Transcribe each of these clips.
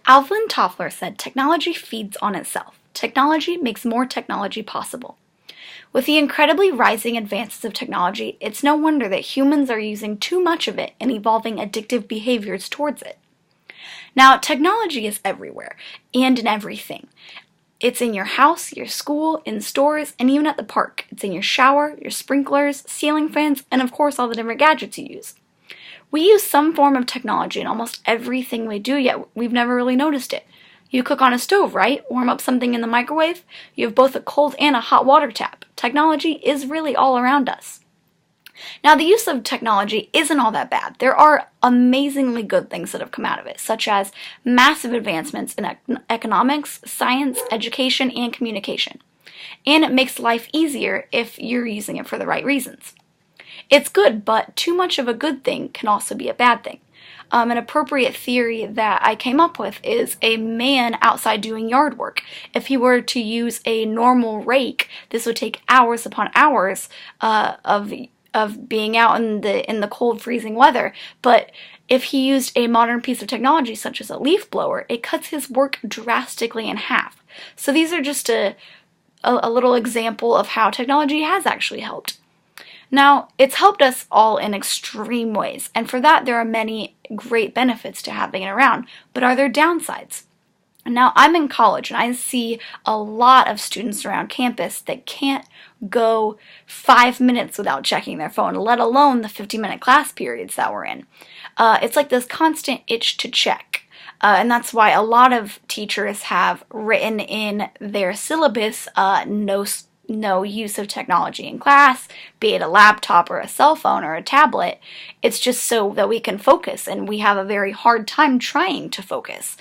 Alvin Toffler said, "Technology feeds on itself. Technology makes more technology possible." With the incredibly rising advances of technology, it's no wonder that humans are using too much of it and evolving addictive behaviors towards it. Now, technology is everywhere and in everything. It's in your house, your school, in stores, and even at the park. It's in your shower, your sprinklers, ceiling fans, and of course all the different gadgets you use. We use some form of technology in almost everything we do, yet we've never really noticed it. You cook on a stove, right? Warm up something in the microwave? You have both a cold and a hot water tap. Technology is really all around us. Now, the use of technology isn't all that bad. There are amazingly good things that have come out of it, such as massive advancements in economics, science, education, and communication. And it makes life easier if you're using it for the right reasons. It's good, but too much of a good thing can also be a bad thing. An appropriate theory that I came up with is a man outside doing yard work. If he were to use a normal rake, this would take hours upon hours of being out in the cold, freezing weather. But if he used a modern piece of technology such as a leaf blower, it cuts his work drastically in half. So these are just a little example of how technology has actually helped. Now, it's helped us all in extreme ways, and for that there are many great benefits to having it around, but are there downsides? Now, I'm in college and I see a lot of students around campus that can't go 5 minutes without checking their phone, let alone the 50-minute class periods that we're in. It's like this constant itch to check. And that's why a lot of teachers have written in their syllabus no use of technology in class, be it a laptop or a cell phone or a tablet. It's just so that we can focus, and we have a very hard time trying to focus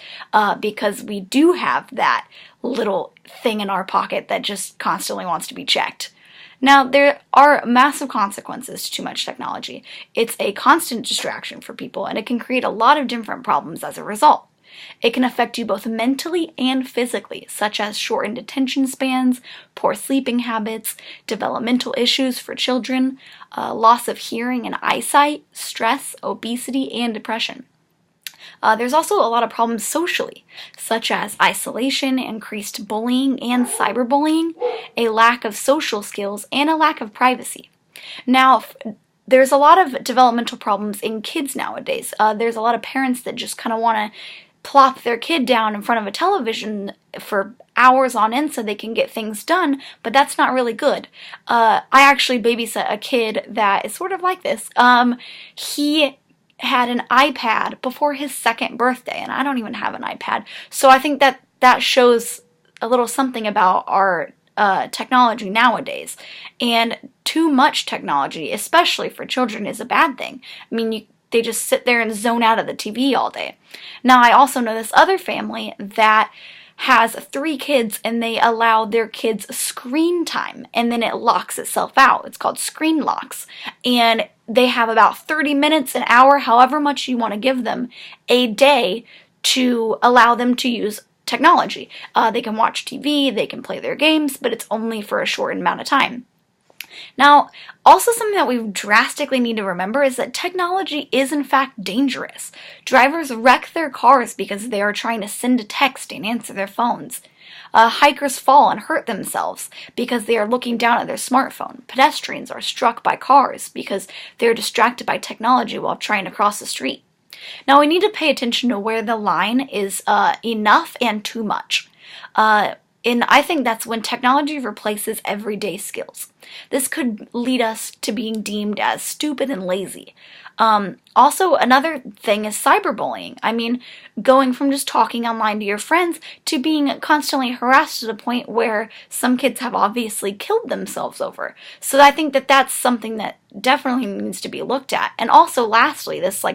because we do have that little thing in our pocket that just constantly wants to be checked. Now, there are massive consequences to too much technology. It's a constant distraction for people, and it can create a lot of different problems as a result. It can affect you both mentally and physically, such as shortened attention spans, poor sleeping habits, developmental issues for children, loss of hearing and eyesight, stress, obesity, and depression. There's also a lot of problems socially, such as isolation, increased bullying and cyberbullying, a lack of social skills, and a lack of privacy. Now, there's a lot of developmental problems in kids nowadays. There's a lot of parents that just kind of want to plop their kid down in front of a television for hours on end so they can get things done, but that's not really good. I actually babysit a kid that is sort of like this. He had an iPad before his 2nd birthday, and I don't even have an iPad. So I think that shows a little something about our technology nowadays. And too much technology, especially for children, is a bad thing. I mean, they just sit there and zone out of the TV all day. Now, I also know this other family that has 3 kids, and they allow their kids screen time, and then it locks itself out. It's called screen locks. And they have about 30 minutes, an hour, however much you want to give them, a day to allow them to use technology. They can watch TV, they can play their games, but it's only for a short amount of time. Now, also something that we drastically need to remember is that technology is in fact dangerous. Drivers wreck their cars because they are trying to send a text and answer their phones. Hikers fall and hurt themselves because they are looking down at their smartphone. Pedestrians are struck by cars because they are distracted by technology while trying to cross the street. Now, we need to pay attention to where the line is enough and too much. And I think that's when technology replaces everyday skills. This could lead us to being deemed as stupid and lazy. Also, another thing is cyberbullying. I mean, going from just talking online to your friends to being constantly harassed to the point where some kids have obviously killed themselves over. So I think that that's something that definitely needs to be looked at. And also, lastly, this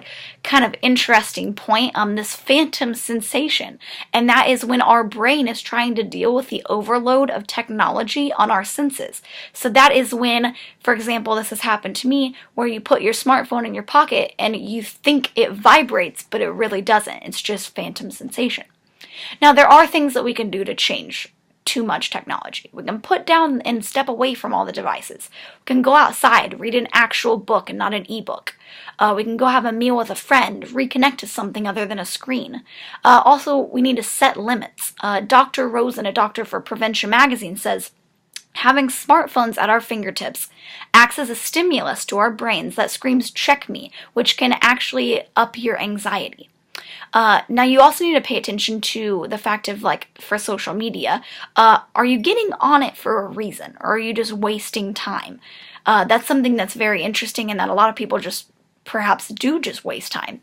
kind of interesting point, this phantom sensation. And that is when our brain is trying to deal with the overload of technology on our senses. So that is when, for example, this has happened to me, where you put your smartphone in your pocket and you think it vibrates, but it really doesn't. It's just phantom sensation. Now, there are things that we can do to change too much technology. We can put down and step away from all the devices. We can go outside, read an actual book and not an ebook. We can go have a meal with a friend, reconnect to something other than a screen. Also, we need to set limits. Dr. Rosen, a doctor for Prevention Magazine, says, having smartphones at our fingertips acts as a stimulus to our brains that screams, "Check me," which can actually up your anxiety. Now, you also need to pay attention to the fact of, like, for social media, are you getting on it for a reason, or are you just wasting time? That's something that's very interesting and that a lot of people just perhaps do just waste time.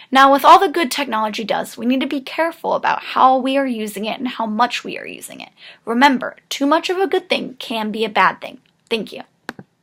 Now, with all the good technology does, we need to be careful about how we are using it and how much we are using it. Remember, too much of a good thing can be a bad thing. Thank you.